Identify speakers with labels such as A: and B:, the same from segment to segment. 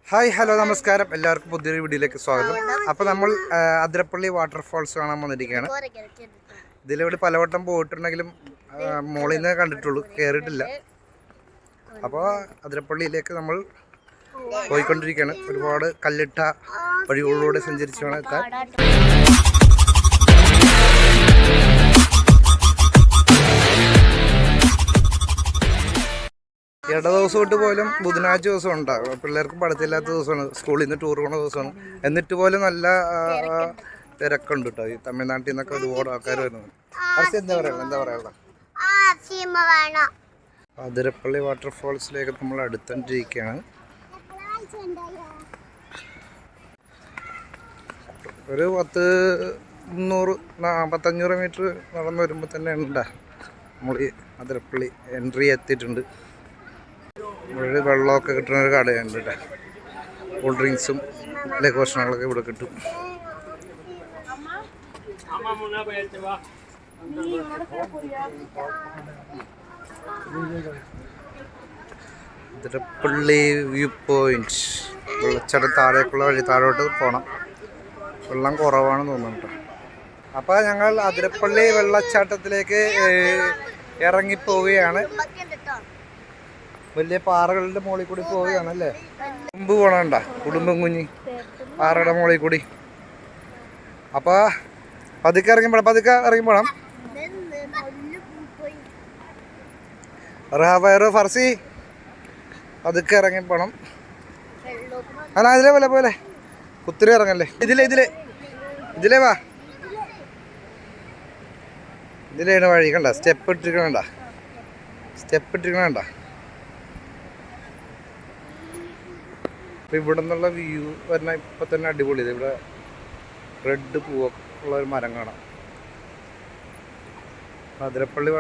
A: Hi hello നമസ്കാരം, എല്ലാവർക്കും പുതിയൊരു വീഡിയോയിലേക്ക് സ്വാഗതം. അപ്പോൾ നമ്മൾ അതിരപ്പള്ളി വാട്ടർഫാൾസ് കാണാൻ വന്നിരിക്കുകയാണ്. ഇതിലൂടെ പലവട്ടം പോയിട്ടുണ്ടെങ്കിലും മോളിൽ നിന്ന് കണ്ടിട്ടുള്ളൂ, കയറിയിട്ടില്ല. അപ്പോൾ അതിരപ്പള്ളിയിലേക്ക് നമ്മൾ പോയിക്കൊണ്ടിരിക്കുകയാണ്. ഒരുപാട് കല്ലിട്ട വഴികളിലൂടെ സഞ്ചരിച്ച് വേണം എത്താൻ. ഇട ദിവസം തൊട്ട് പോലും ബുധനാഴ്ച ദിവസം ഉണ്ടാകും. പിള്ളേർക്ക് പഠിത്തമില്ലാത്ത ദിവസമാണ്, സ്കൂളിൽ നിന്ന് ടൂർ പോകുന്ന ദിവസമാണ്. എന്നിട്ട് പോലും നല്ല തിരക്കുണ്ട് കേട്ടോ. ഈ തമിഴ്നാട്ടിൽ നിന്നൊക്കെ ഒരുപാട് ആൾക്കാർ വരുന്നത്. എന്താ പറയാ അതിരപ്പള്ളി വാട്ടർഫാൾസിലേക്ക് നമ്മൾ അടുത്തോണ്ടിരിക്കുകയാണ്. ഒരു 500 മീറ്റർ നടന്നു വരുമ്പോൾ തന്നെ ഉണ്ടാ നമ്മൾ ഈ അതിരപ്പള്ളി എൻട്രി എത്തിയിട്ടുണ്ട്. ഇവിടെ വെള്ളമൊക്കെ കിട്ടുന്ന ഒരു കടയുണ്ട് കേട്ടോ. കൂൾ ഡ്രിങ്ക്സും ലഘുഭക്ഷണങ്ങളൊക്കെ ഇവിടെ കിട്ടും. അതിരപ്പള്ളി വ്യൂ പോയിന്റ്, വെള്ളച്ചാട്ടം താഴേക്കുള്ള വഴി, താഴോട്ട് പോകണം. വെള്ളം കുറവാണെന്ന് തോന്നുന്നു കേട്ടോ. അപ്പോൾ ഞങ്ങൾ അതിരപ്പള്ളി വെള്ളച്ചാട്ടത്തിലേക്ക് ഇറങ്ങിപ്പോവുകയാണ്. വലിയ പാറകളുടെ മുകളിൽ കൂടി പോവുകയാണല്ലേ. മുമ്പ് പോകണണ്ട കുടുംബം കുഞ്ഞി പാറയുടെ മുകളിൽ കൂടി. അപ്പോൾ പതുക്കെ ഇറങ്ങിപ്പോണം. ഫർസി പതുക്കെ ഇറങ്ങിപ്പോണം. അല്ല ഇതിലെ പോലെ കുത്തിരി ഇറങ്ങല്ലേ. ഇതിലേ വാ. ഇതിലാണ് വഴി. കണ്ട സ്റ്റെപ്പ് ഇട്ടിരിക്കണ. അപ്പോൾ ഇവിടെ നിന്നുള്ള വ്യൂ പറഞ്ഞാൽ ഇപ്പം തന്നെ അടിപൊളി. ഇവിടെ റെഡ് പൂവൊക്കെ ഉള്ള ഒരു മരം കാണാം. അതിരപ്പള്ളി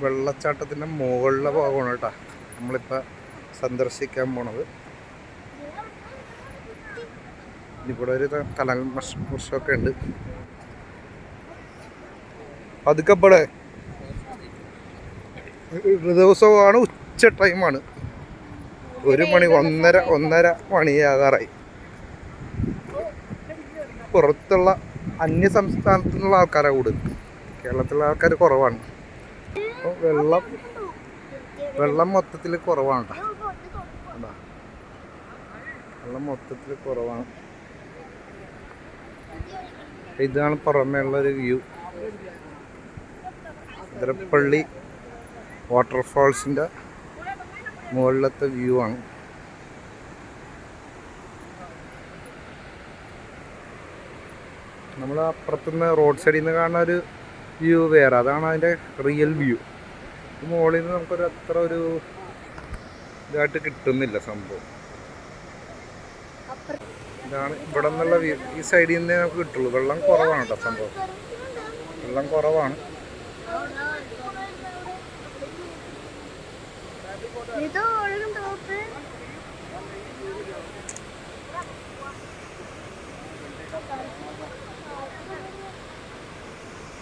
A: വെള്ളച്ചാട്ടത്തിൻ്റെ മുകളിലെ ഭാഗമാണ് കേട്ടോ നമ്മളിപ്പോൾ സന്ദർശിക്കാൻ പോണത്. ഇവിടെ ഒരു തണൽ വൃക്ഷമൊക്കെ ഉണ്ട്. അതുക്കപ്പടെ ദിവസമാണ്, ഉച്ച ടൈമാണ്. 1 മണി 1:30 മണിയാകാറായി. പുറത്തുള്ള അന്യ സംസ്ഥാനത്തു നിന്നുള്ള ആൾക്കാരാണ് കൂടുതൽ. കേരളത്തിലുള്ള ആൾക്കാർ കുറവാണ്. അപ്പോൾ വെള്ളം മൊത്തത്തിൽ കുറവാണ് കേട്ടോ. വെള്ളം മൊത്തത്തിൽ കുറവാണ്. ഇതാണ് പുറമേ ഉള്ളൊരു വ്യൂ. അതിരപ്പള്ളി വാട്ടർഫാൾസിൻ്റെ മുകളിലത്തെ വ്യൂ ആണ്. നമ്മൾ അപ്പുറത്തുനിന്ന് റോഡ് സൈഡിൽ നിന്ന് കാണുന്ന ഒരു വ്യൂ വേറെ, അതാണ് അതിൻ്റെ റിയൽ വ്യൂ. മുകളിൽ നിന്ന് നമുക്കൊരു അത്ര ഒരു ഇതായിട്ട് കിട്ടുന്നില്ല സംഭവം. ഇതാണ് ഇവിടെ നിന്നുള്ള വ്യൂ. ഈ സൈഡിൽ നിന്നേ നമുക്ക് കിട്ടുള്ളൂ. വെള്ളം കുറവാണ് കേട്ടോ. സംഭവം വെള്ളം കുറവാണ്.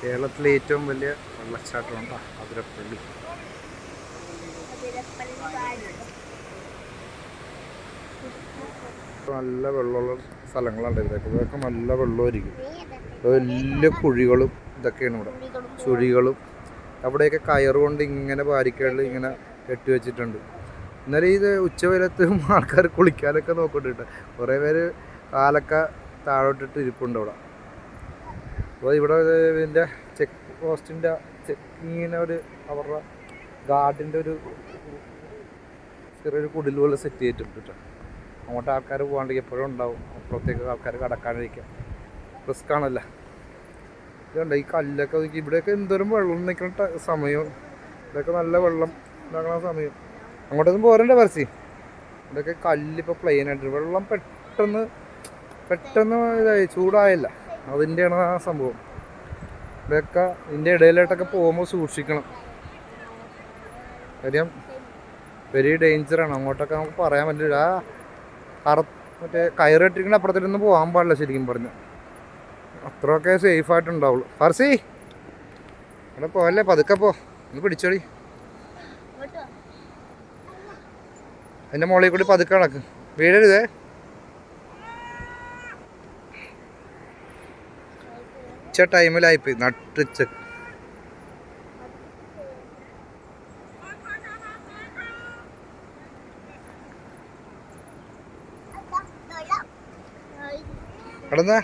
A: കേരളത്തിലെ ഏറ്റവും വലിയ വെള്ളച്ചാട്ടമാണ് അതിരപ്പള്ളി. നല്ല വെള്ളമുള്ള സ്ഥലങ്ങളാണ് ഇതൊക്കെ നല്ല വെള്ളമായിരിക്കും. വലിയ കുഴികളും ഇതൊക്കെയാണ് ഇവിടെ, ചുഴികളും. അവിടെയൊക്കെ കയറുകൊണ്ട് ഇങ്ങനെ ബാരിക്കേഡിൽ ഇങ്ങനെ കെട്ടി വെച്ചിട്ടുണ്ട്. എന്നാലും ഇത് ഉച്ചവരത്ത് ആൾക്കാർ കുളിക്കാനൊക്കെ നോക്കിയിട്ട് കുറേ പേര് കാലൊക്കെ താഴോട്ടിട്ട് ഇരിപ്പുണ്ട് അവിടെ. അപ്പോൾ ഇവിടെ ഇതിൻ്റെ ചെക്ക് പോസ്റ്റിൻ്റെ ചെക്കിങ്ങിന് അവരുടെ ഗാർഡിൻ്റെ ഒരു ചെറിയൊരു കുടിൽ പോലെ സെറ്റ് ചെയ്തിട്ടുണ്ട് കേട്ടോ. അങ്ങോട്ട് ആൾക്കാർ പോകാണ്ടെങ്കിൽ എപ്പോഴും ഉണ്ടാവും. അപ്പുറത്തേക്ക് ആൾക്കാർ കടക്കാണ്ടിരിക്കുക റിസ്ക് ആണല്ലോ. ഇതുണ്ട് ഈ കല്ലൊക്കെ ഇവിടെയൊക്കെ എന്തോരം വെള്ളം നിൽക്കുന്ന സമയം. ഇവിടെയൊക്കെ നല്ല വെള്ളം ഉണ്ടാക്കുന്ന സമയം. അങ്ങോട്ടൊന്നും പോരണ്ടേ പരസി. ഇവിടെയൊക്കെ കല്ലിപ്പോൾ പ്ലെയിൻ ആയിട്ട് വെള്ളം പെട്ടെന്ന് ഇതായി ചൂടായില്ല. അതിൻ്റെയാണ് ആ സംഭവം. ഇവിടെയൊക്കെ ഇതിൻ്റെ ഇടയിലോട്ടൊക്കെ പോകുമ്പോൾ സൂക്ഷിക്കണം. കാര്യം വെരി ഡേഞ്ചറാണ്. അങ്ങോട്ടൊക്കെ നമുക്ക് പറയാൻ പറ്റില്ല. മറ്റേ കയറിട്ടിരിക്കുന്ന അപ്പുറത്തേക്കൊന്നും പോകാൻ പാടില്ല ശരിക്കും പറഞ്ഞു. അത്രയൊക്കെ സേഫായിട്ടുണ്ടാവുള്ളൂ. ഫർസി ഇവിടെ പോയല്ലേ, പതുക്കെ ഒന്ന് പിടിച്ചോടി. അതിൻ്റെ മുകളിൽ കൂടി പതുക്കെ നടക്ക്, വീഴരുതേ. ഉച്ച ടൈമിലായിപ്പോയി നട്ടുച്ച. കടന്ന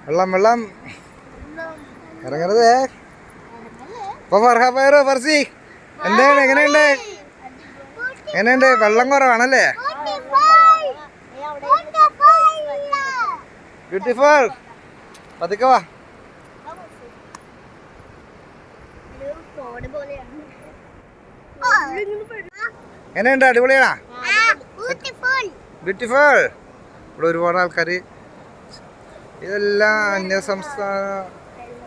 A: വെള്ളം വെള്ളം ഇറങ്ങരുതേ. ഇപ്പൊ ഫർസി എന്താണ്, എങ്ങനെയുണ്ട്? എങ്ങനെയുണ്ട്? വെള്ളം കുറവാണല്ലേ? ബ്യൂട്ടിഫുൾ. പതുക്കെ വാ. എങ്ങനെയുണ്ട്? അടിപൊളിയാണോ? ബ്യൂട്ടിഫുൾ. ഇവിടെ ഒരുപാട് ആൾക്കാർ, ഇതെല്ലാം അന്യസംസ്ഥാന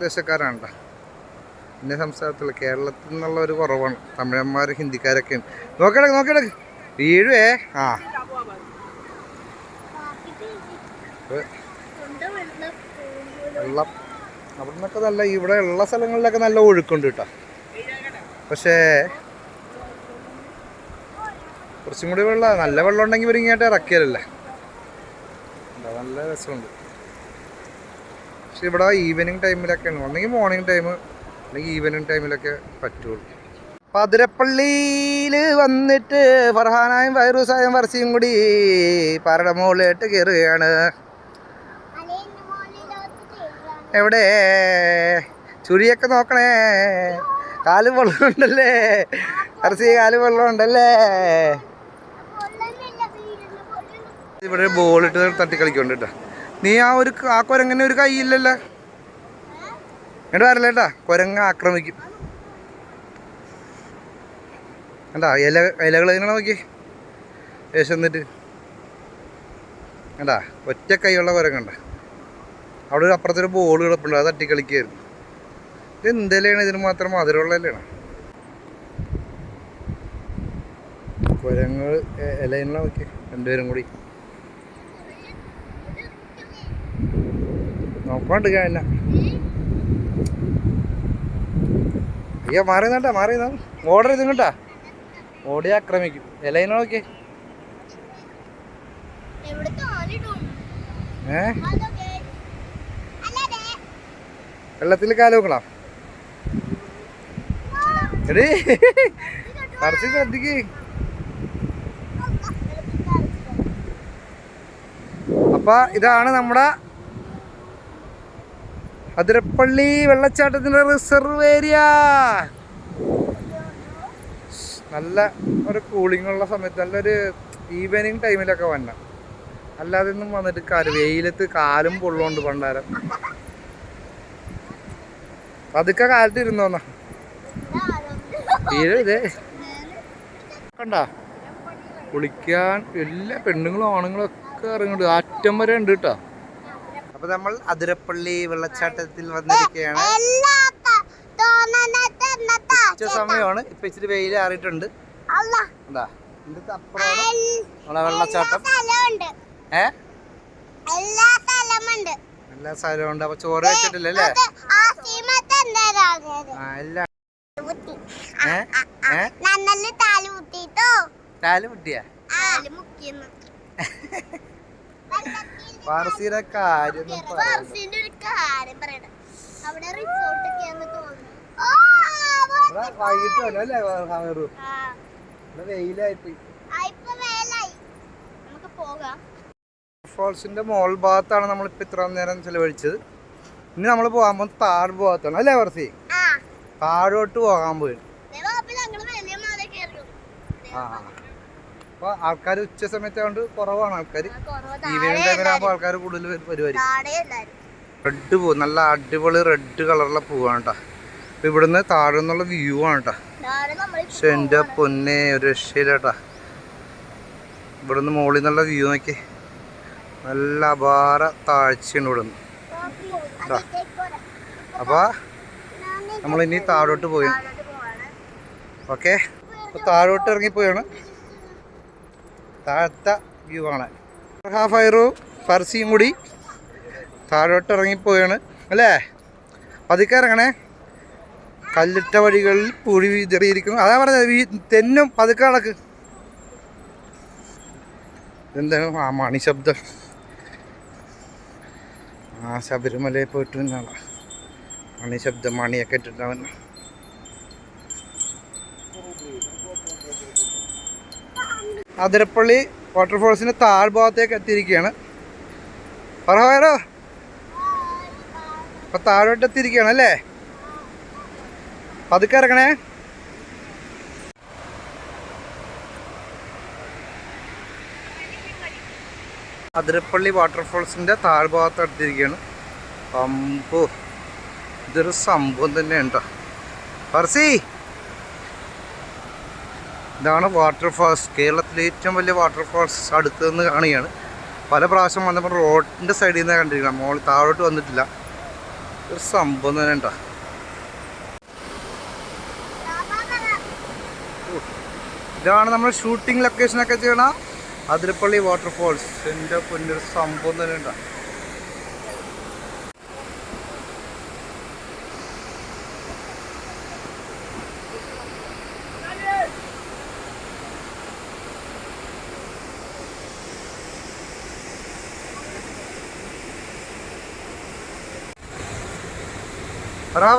A: ദേശക്കാരാണ് കേട്ടോ. അന്യസംസ്ഥാനത്തുള്ള കേരളത്തിൽ നിന്നുള്ള ഒരു കുറവാണ്. തമിഴന്മാർ, ഹിന്ദിക്കാരൊക്കെയാണ്. നോക്കിയെടുക്ക് വീഴുവേ. ആ വെള്ളം അവിടെ നിന്നൊക്കെ നല്ല, ഇവിടെ ഉള്ള സ്ഥലങ്ങളിലൊക്കെ നല്ല ഒഴുക്കുണ്ട് കേട്ടോ. പക്ഷേ കുറച്ചും കൂടി നല്ല വെള്ളം ഉണ്ടെങ്കിൽ ഇവർ ഇങ്ങോട്ട് ഇറക്കിയതല്ലേ, നല്ല രസമുണ്ട്. പക്ഷെ ഇവിടെ ഈവനിങ് ടൈമിലൊക്കെയാണ്, ഒന്നെങ്കിൽ മോർണിംഗ് ടൈം അല്ലെങ്കിൽ ഈവനിങ് ടൈമിലൊക്കെ പറ്റുള്ളൂ. അതിരപ്പള്ളിയിൽ വന്നിട്ട് ഫർഹാനായും ഫൈറൂസായും ഫർസിയും കൂടി പാറയുടെ മുകളിലോട്ട് കയറുകയാണ്. എവിടെ ചുഴിയൊക്കെ നോക്കണേ, കാല് വെള്ളമുണ്ടല്ലേ ഫർസി, കാല് വെള്ളമുണ്ടല്ലേ. ഇവിടെ ബോളിട്ട് തട്ടി കളിക്കുന്നുണ്ട് കേട്ടോ. നീ ആ കുരങ്ങനെ ഒരു കൈയില്ലല്ലോ, എന്നിട്ട് വരല്ലേ കേട്ടാ, കുരങ്ങ ആക്രമിക്കും. കണ്ടാ ഇലകൾ ഇങ്ങനെ നോക്കി എന്നിട്ട് കണ്ടാ, ഒറ്റ കൈയുള്ള കുരങ്ങണ്ട. അവിടെ ഒരു അപ്പുറത്തൊരു ബോൾ കിടപ്പുണ്ട്, അത് തട്ടിക്കളിക്കായിരുന്നു. ഇത് എന്തെല്ലാണ്, ഇതിന് മാത്രം മധുരമുള്ളല്ലാണ് കുരങ്ങൾ. ഇലയിനെ നോക്കി രണ്ടുപേരും കൂടി നോക്കാണ്ട് കഴിഞ്ഞ. അയ്യോ മാറിയെന്നാട്ടാ, മാറിയെന്നാ ഓർഡർ ചെയ്ത് കേട്ടാ, ഓടി ആക്രമിക്കും. ഇലയിനെ നോക്കി. വെള്ളത്തിൽ കാല് നോക്കണം. എടീ കറച്ച് ശ്രദ്ധിക്ക്. അപ്പൊ ഇതാണ് നമ്മുടെ അതിരപ്പള്ളി വെള്ളച്ചാട്ടത്തിന്റെ റിസർവ് ഏരിയ. നല്ല ഒരു കൂളിംഗ് ഉള്ള സമയത്ത്, നല്ലൊരു ഈവനിങ് ടൈമിലൊക്കെ വന്ന, അല്ലാതെ ഒന്നും വന്നിട്ട് വെയിലത്ത് കാലും പൊള്ളുകൊണ്ട് പണ്ടാരം. അതൊക്കെ കാലത്ത് ഇരുന്നോന്നാ ഇതേ കണ്ട. കുളിക്കാൻ എല്ലാ പെണ്ണുങ്ങളും ആണുങ്ങളും ഒക്കെ ഇറങ്ങുന്നുണ്ട്, അറ്റം വരെ ഉണ്ട് കേട്ടോ. അപ്പൊ നമ്മൾ അതിരപ്പള്ളി വെള്ളച്ചാട്ടത്തിൽ വന്നിരിക്കുകയാണ്. ഉച്ച സമയമാണ്, ഇപ്പൊ ഇച്ചിരി വെയിൽ ആറിയിട്ടുണ്ട്. എന്താ ഇതിന്റെ അപ്പുറമാണ് നമ്മളെ വെള്ളച്ചാട്ടം. എല്ലാ സ്ഥലമുണ്ട്. അപ്പൊ ചോറ് വെച്ചിട്ടില്ലല്ലേ? താല് മുട്ടിയാ ഫാർസിയുടെ കാര്യം വൈകിട്ട് വരും അല്ലേ? വെയിലായിപ്പോയി. ഫോൾസിന്റെ മോൾ ഭാഗത്താണ് നമ്മളിപ്പോ ഇത്ര നേരം ചെലവഴിച്ചത്. ഇനി നമ്മൾ പോകാൻ പോകുന്നത് താഴ് ഭാഗത്താണ് അല്ലേ ഫർസി? താഴോട്ട് പോകാൻ പോയി. ആ അപ്പൊ ആൾക്കാർ ഉച്ച സമയത്തായതുകൊണ്ട് കുറവാണ് ആൾക്കാർ. ഈവനിങ് ടൈമിലാകുമ്പോൾ ആൾക്കാർ കൂടുതൽ വരുമായിരിക്കും. റെഡ് പൂ, നല്ല അടിപൊളി റെഡ് കളറുള്ള പൂവാണ് കേട്ടോ. അപ്പൊ ഇവിടുന്ന് താഴെ നിന്നുള്ള വ്യൂ ആണ് കേട്ടോ. പക്ഷെ എൻ്റെ പൊന്നെ ഒരു രക്ഷയില്ല കേട്ടാ. ഇവിടുന്ന് മുകളിൽ നിന്നുള്ള വ്യൂ നോക്കി, നല്ല അപാര താഴ്ചയുണ്ട് ഇവിടുന്ന് കേട്ടോ. അപ്പോൾ നമ്മളിനി താഴോട്ട് പോയി. ഓക്കെ, അപ്പോൾ താഴോട്ട് ഇറങ്ങിപ്പോയാണ്. താഴത്തെ വ്യൂ ആണ്. ഫൈറു ഫർസിയും കൂടി താഴോട്ട് ഇറങ്ങിപ്പോയാണ് അല്ലേ? പതുക്കെ ഇറങ്ങണേ, കല്ലിട്ട വഴികളിൽ പൂഴി വിതറിയിരിക്കുന്നു. അതാ പറഞ്ഞത്, തെന്നും പതുക്കെ നടക്ക്. എന്താണ് ആ മണി ശബ്ദം? ആ ശബരിമലയിൽ പോയിട്ട് തന്നെയാണ് മണി ശബ്ദം. മണിയൊക്കെ ഇട്ടിട്ടാണ്. അതിരപ്പള്ളി വാട്ടർഫോൾസിൻ്റെ താഴ്ഭാഗത്തേക്ക് എത്തിയിരിക്കുകയാണ്. പറവരോ അപ്പം താഴോട്ട് എത്തിയിരിക്കുകയാണ് അല്ലേ? പതുക്കെ ഇറങ്ങണേ. അതിരപ്പള്ളി വാട്ടർഫോൾസിൻ്റെ താഴ്ഭാഗത്ത് എത്തിയിരിക്കുകയാണ്. അമ്പോ, ഇതൊരു സംഭവം തന്നെയാണ് കേട്ടോ. ഫർസി, ഇതാണ് വാട്ടർഫാൾസ്. കേരളത്തിലെ ഏറ്റവും വലിയ വാട്ടർഫാൾസ് അടുത്ത് നിന്ന് കാണുകയാണ്. പല പ്രാവശ്യം വന്നപ്പോൾ റോഡിൻ്റെ സൈഡിൽ നിന്നാണ് കണ്ടിരിക്കണം. മോൾ താഴോട്ട് വന്നിട്ടില്ല. ഒരു സംഭവം തന്നെ കേട്ടോ. ഇതാണ് നമ്മൾ ഷൂട്ടിംഗ് ലൊക്കേഷനൊക്കെ ചെയ്യണ അതിരപ്പള്ളി വാട്ടർഫോൾസ്. എൻ്റെ പൊന്നൊരു സംഭവം തന്നെ കേട്ടോ.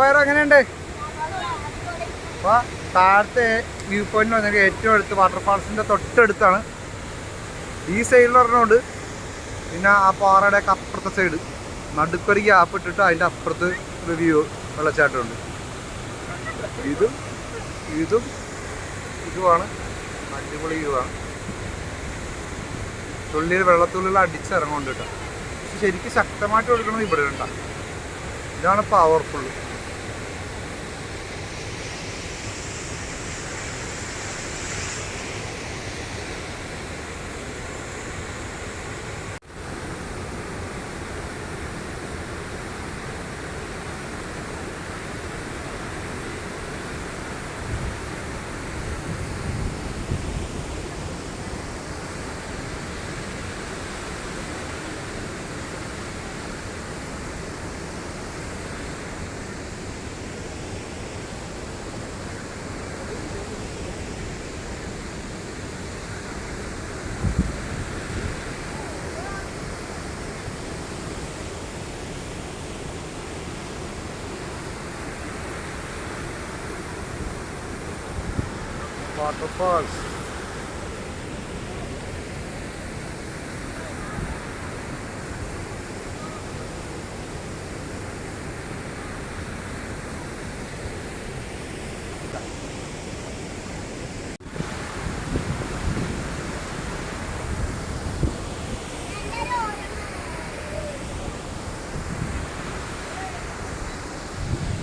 A: വേറെ എങ്ങനെയുണ്ട്? അപ്പോൾ താഴത്തെ വ്യൂ പോയിന്റ് വന്നത് ഏറ്റവും അടുത്ത് വാട്ടർഫാൾസിൻ്റെ തൊട്ടടുത്താണ്. ഈ സൈഡിൽ പറഞ്ഞുകൊണ്ട് പിന്നെ ആ പാറയുടെ ഒക്കെ അപ്പുറത്തെ സൈഡ് നടുക്കൊരു ഗ്യാപ്പ് ഇട്ടിട്ട് അതിൻ്റെ അപ്പുറത്ത് ഒരു വ്യൂ വെള്ളച്ചാട്ടമുണ്ട്. ഇതുമാണ് അടിപൊളി വ്യൂ ആണ്. വെള്ളത്തുള്ളിൽ അടിച്ചിറങ്ങുന്നുണ്ട് കേട്ടോ. പക്ഷെ ശരിക്കും ശക്തമായിട്ട് കൊടുക്കണത് ഇവിടെ ഉണ്ടാ. ഇതാണ് പവർഫുൾ. Waterfalls.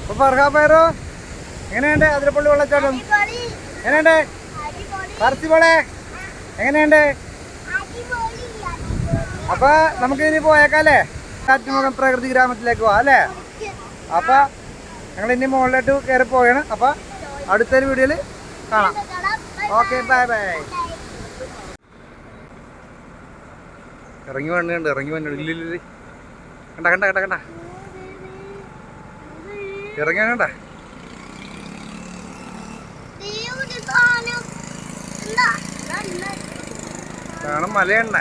A: അപ്പോൾ ഫർഹാ പേരോ എങ്ങനെയുണ്ട് അതിരപ്പള്ളി വെള്ളച്ചാട്ടം? എങ്ങനെയുണ്ട് ഫർസി മോളെ? എങ്ങനെയുണ്ട്? അപ്പൊ നമുക്ക് ഇനി പോയേക്കല്ലേ കാറ്റുമുഖം പ്രകൃതി ഗ്രാമത്തിലേക്ക് പോവാം അല്ലേ? അപ്പൊ ഞങ്ങൾ ഇനി മുകളിലോട്ട് കയറി പോവുകയാണ്. അപ്പൊ അടുത്തൊരു വീഡിയോയിൽ കാണാം. Okay, bye bye. ഇറങ്ങി വന്നുണ്ട്. ഇല്ലില്ല, കണ്ട കണ്ട കണ്ട കണ്ട ഇറങ്ങി വന്നണ്ട. കാണും മലയുണ്ട.